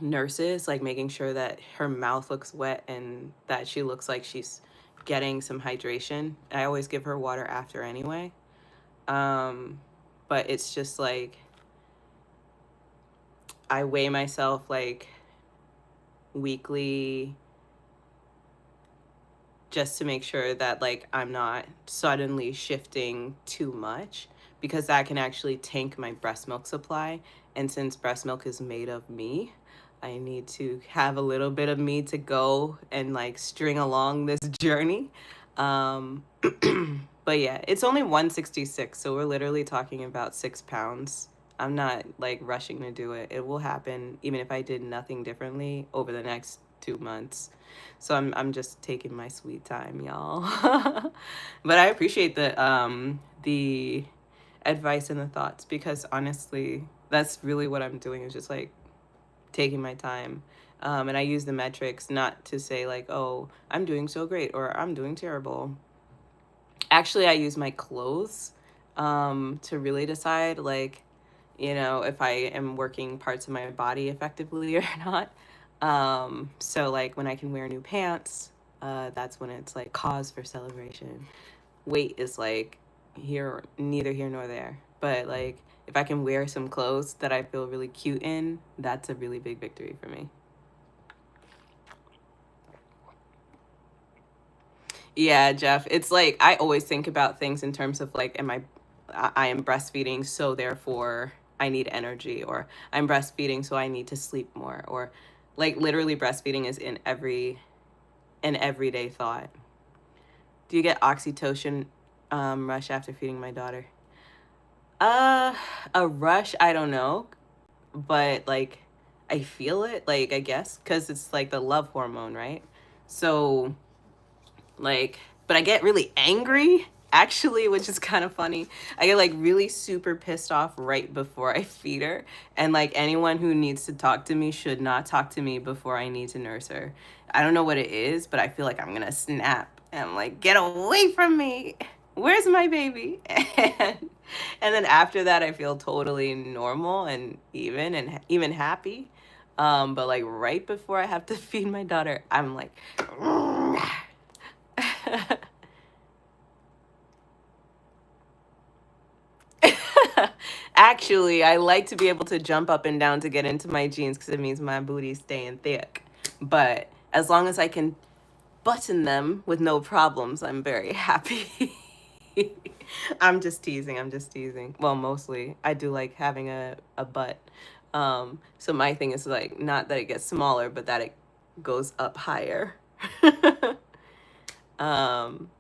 nurses, like making sure that her mouth looks wet and that she looks like she's getting some hydration. I always give her water after anyway. But it's just like I weigh myself like weekly just to make sure that like I'm not suddenly shifting too much, because that can actually tank my breast milk supply. And since breast milk is made of me, I need to have a little bit of me to go and like string along this journey. But yeah, it's only 166, so we're literally talking about 6 pounds. I'm not like rushing to do it. It will happen even if I did nothing differently over the next 2 months. So I'm just taking my sweet time, y'all. But I appreciate the advice and the thoughts, because honestly, that's really what I'm doing, is just like taking my time. And I use the metrics not to say like, oh, I'm doing so great or I'm doing terrible. Actually, I use my clothes to really decide like, you know, if I am working parts of my body effectively or not. So like when I can wear new pants, that's when it's like cause for celebration. Weight is like neither here nor there. But like if I can wear some clothes that I feel really cute in, that's a really big victory for me. Yeah, Jeff, it's like I always think about things in terms of like, I am breastfeeding, so therefore I need energy, or I'm breastfeeding, so I need to sleep more, or like literally breastfeeding is in an everyday thought. Do you get oxytocin rush after feeding my daughter? A rush, I don't know, but like I feel it, like I guess, because it's like the love hormone, right? So like, but I get really angry actually, which is kind of funny. I get like really super pissed off right before I feed her, and like anyone who needs to talk to me should not talk to me before I need to nurse her. I don't know what it is, but I feel like I'm gonna snap and I'm like, get away from me, where's my baby? And then after that I feel totally normal and even happy. But like right before I have to feed my daughter, I'm like, actually, I like to be able to jump up and down to get into my jeans because it means my booty's staying thick. But as long as I can button them with no problems, I'm very happy. I'm just teasing. I'm just teasing. Well, mostly I do like having a butt. So my thing is like not that it gets smaller, but that it goes up higher. um,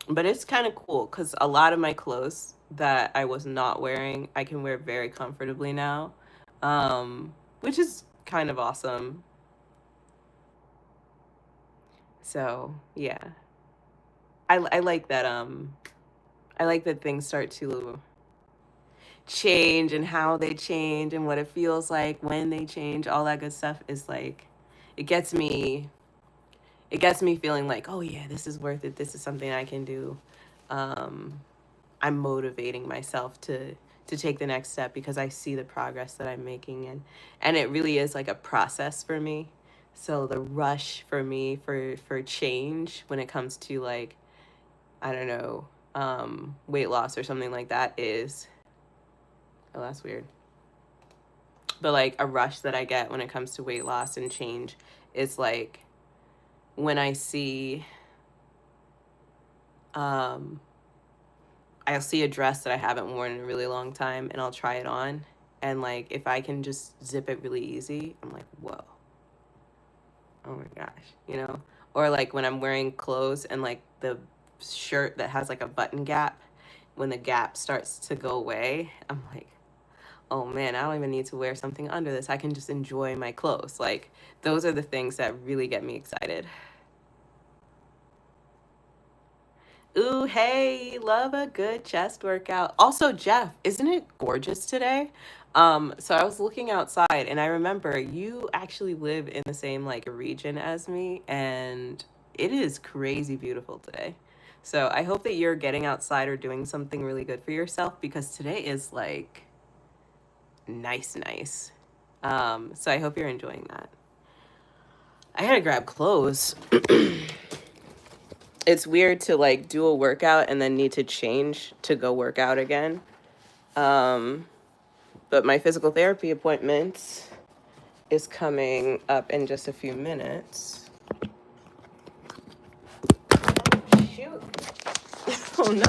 but it's kind of cool because a lot of my clothes that I was not wearing, I can wear very comfortably now, which is kind of awesome. So yeah, I like that. I like that things start to change and how they change and what it feels like when they change. All that good stuff is like, it gets me. It gets me feeling like, oh yeah, this is worth it. This is something I can do. I'm motivating myself to take the next step because I see the progress that I'm making, and it really is like a process for me. So the rush for me for change when it comes to like, I don't know, weight loss or something like that is, oh, that's weird. But like a rush that I get when it comes to weight loss and change is like when I see, um, I'll see a dress that I haven't worn in a really long time and I'll try it on. And like, if I can just zip it really easy, I'm like, whoa, oh my gosh, you know? Or like when I'm wearing clothes and like the shirt that has like a button gap, when the gap starts to go away, I'm like, oh man, I don't even need to wear something under this. I can just enjoy my clothes. Like, those are the things that really get me excited. Ooh, hey, love a good chest workout. Also, Jeff, isn't it gorgeous today? So I was looking outside and I remember you actually live in the same like region as me, and it is crazy beautiful today. So I hope that you're getting outside or doing something really good for yourself because today is like nice, nice. So I hope you're enjoying that. I had to grab clothes. It's weird to like do a workout and then need to change to go work out again. But my physical therapy appointment is coming up in just a few minutes. Oh, shoot. Oh no.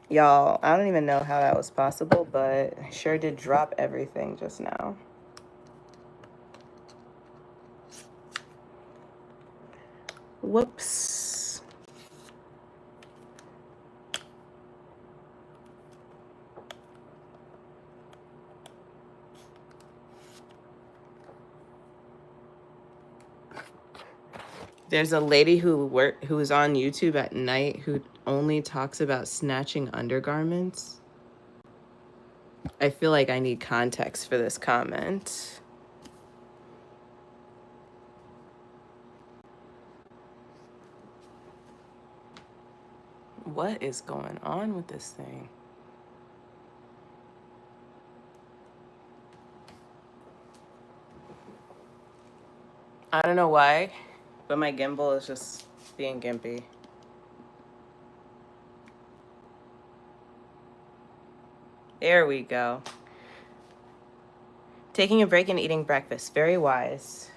Y'all, I don't even know how that was possible, but I sure did drop everything just now. Whoops. There's a lady who's on YouTube at night who only talks about snatching undergarments. I feel like I need context for this comment. What is going on with this thing? I don't know why, but my gimbal is just being gimpy. There we go. Taking a break and eating breakfast. Very wise.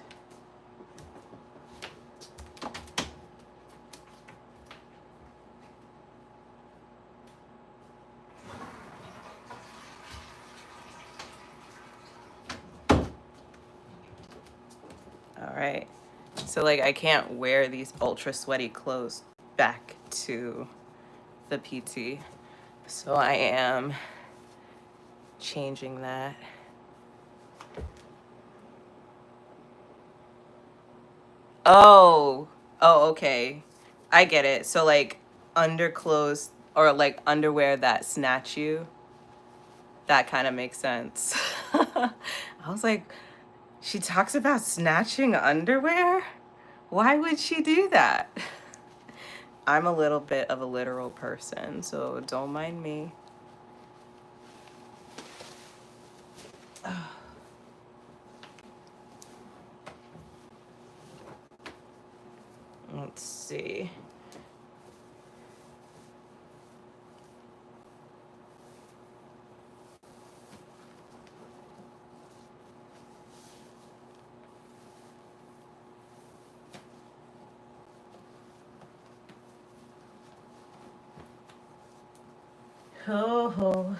All right. So like I can't wear these ultra sweaty clothes back to the PT. So I am changing that. Oh, okay. I get it. So like underclothes or like underwear that snatch you. That kind of makes sense. I was like, she talks about snatching underwear? Why would she do that? I'm a little bit of a literal person, so don't mind me. Let's see. Oh.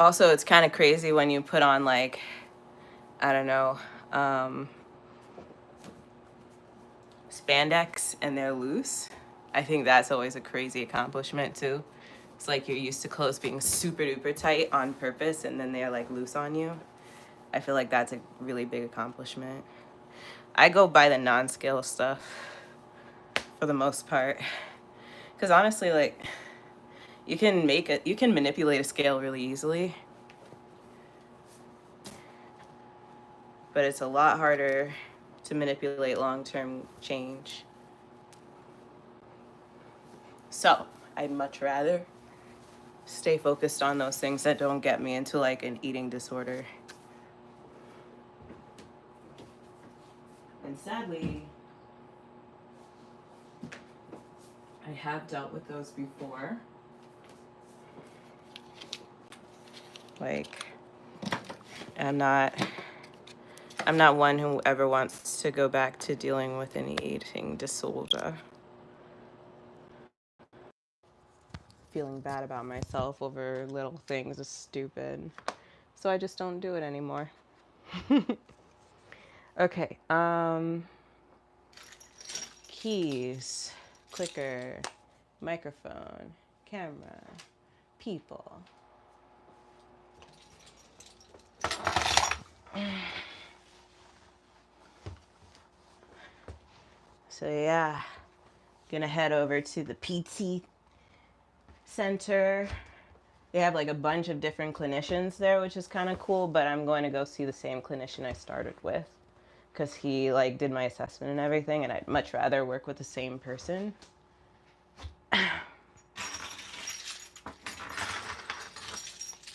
Also, it's kind of crazy when you put on, like, I don't know, spandex and they're loose. I think that's always a crazy accomplishment too. It's like you're used to clothes being super duper tight on purpose and then they're like loose on you. I feel like that's a really big accomplishment. I go buy the non-scale stuff for the most part. Because honestly, like, you can manipulate a scale really easily. But it's a lot harder to manipulate long-term change. So I'd much rather stay focused on those things that don't get me into like an eating disorder. And sadly, I have dealt with those before. Like, I'm not one who ever wants to go back to dealing with any eating disorder. Feeling bad about myself over little things is stupid. So I just don't do it anymore. Okay, keys, clicker, microphone, camera, people. So yeah, gonna head over to the PT center. They have like a bunch of different clinicians there, which is kind of cool, but I'm going to go see the same clinician I started with because he like did my assessment and everything, and I'd much rather work with the same person.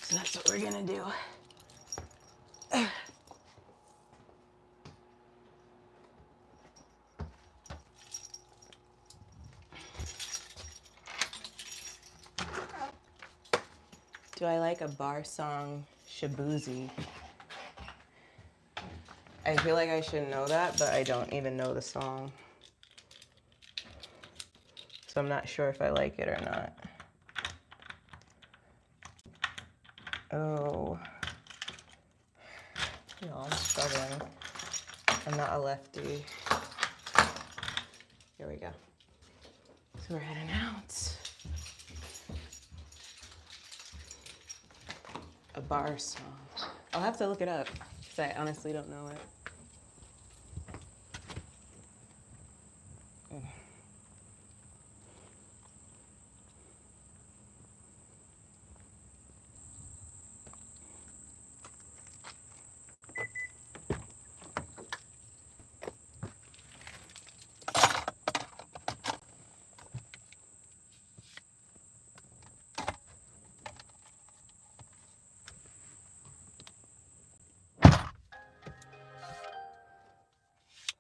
So that's what we're gonna do. Do I like a bar song, Shabuzi? I feel like I should know that, but I don't even know the song. So I'm not sure if I like it or not. Oh. No, I'm struggling. I'm not a lefty. Here we go. So we're heading out. A bar song. I'll have to look it up because I honestly don't know it.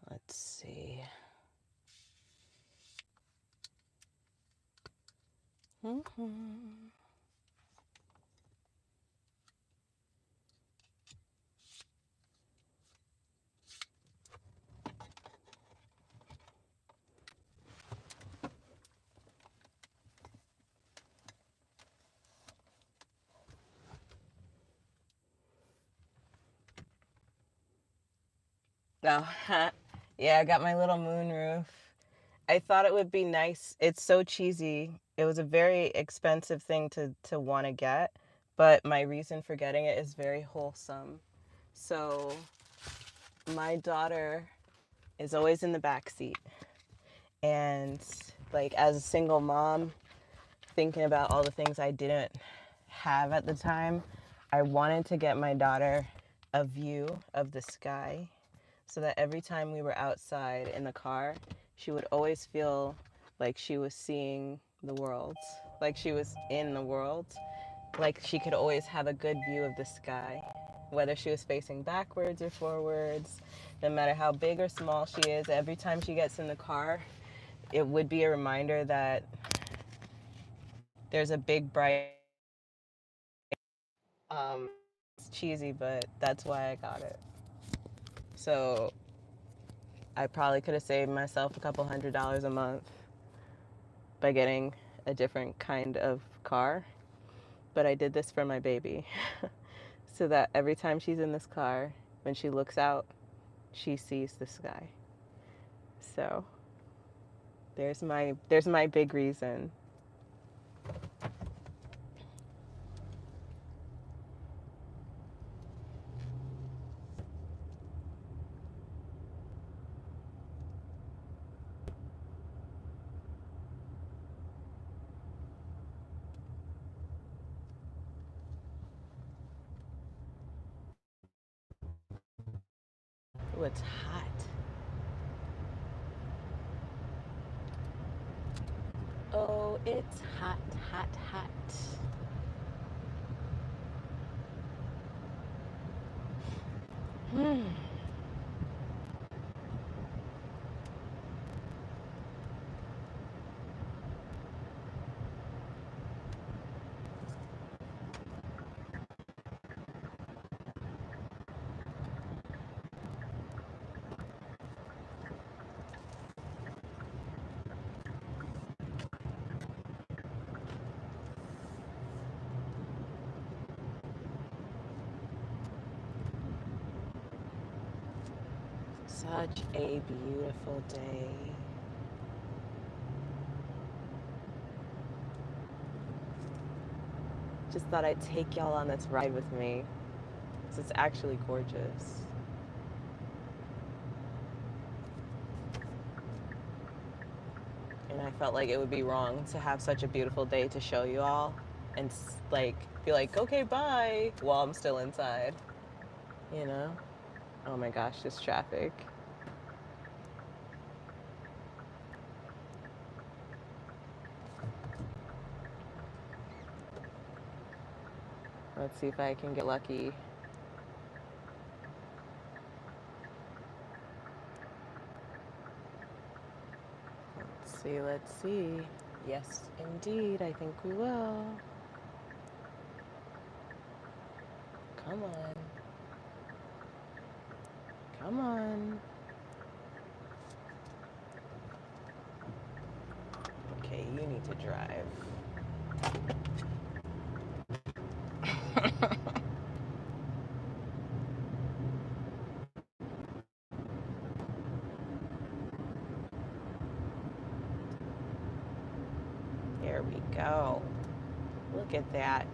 Let's see. Oh, yeah, I got my little moon roof. I thought it would be nice. It's so cheesy. It was a very expensive thing to want to get, but my reason for getting it is very wholesome. So my daughter is always in the back seat. And like as a single mom, thinking about all the things I didn't have at the time, I wanted to get my daughter a view of the sky so that every time we were outside in the car, she would always feel like she was seeing the world, like she was in the world, like she could always have a good view of the sky, whether she was facing backwards or forwards, no matter how big or small she is, every time she gets in the car, it would be a reminder that there's a big bright, it's cheesy, but that's why I got it. So I probably could have saved myself a couple $100s a month by getting a different kind of car, but I did this for my baby. So that every time she's in this car, when she looks out, she sees the sky. So there's my big reason. Oh, it's hot. Oh, it's hot, hot, hot. Such a beautiful day. Just thought I'd take y'all on this ride with me. It's actually gorgeous. And I felt like it would be wrong to have such a beautiful day to show you all and like be like, okay, bye, while I'm still inside, you know? Oh my gosh, this traffic. Let's see if I can get lucky. Let's see. Yes, indeed, I think we will. Come on. Come on. Okay, you need to drive. There we go. Look at that.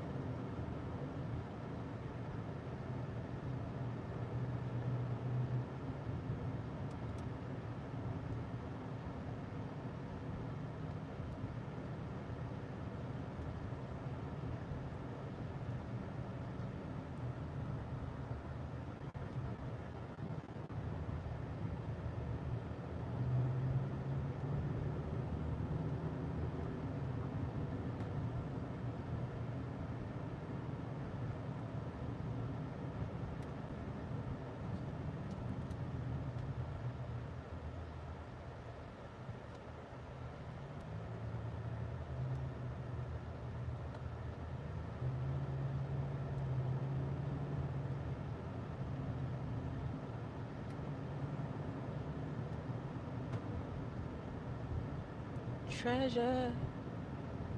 Treasure,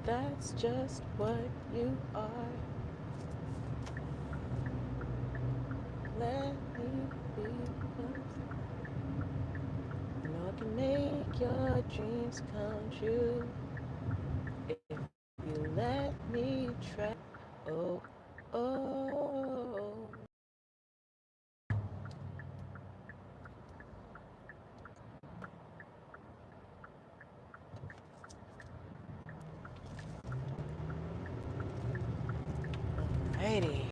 that's just what you are. Let me be you know I can make your dreams come true if you let me try. Oh, oh. Alrighty.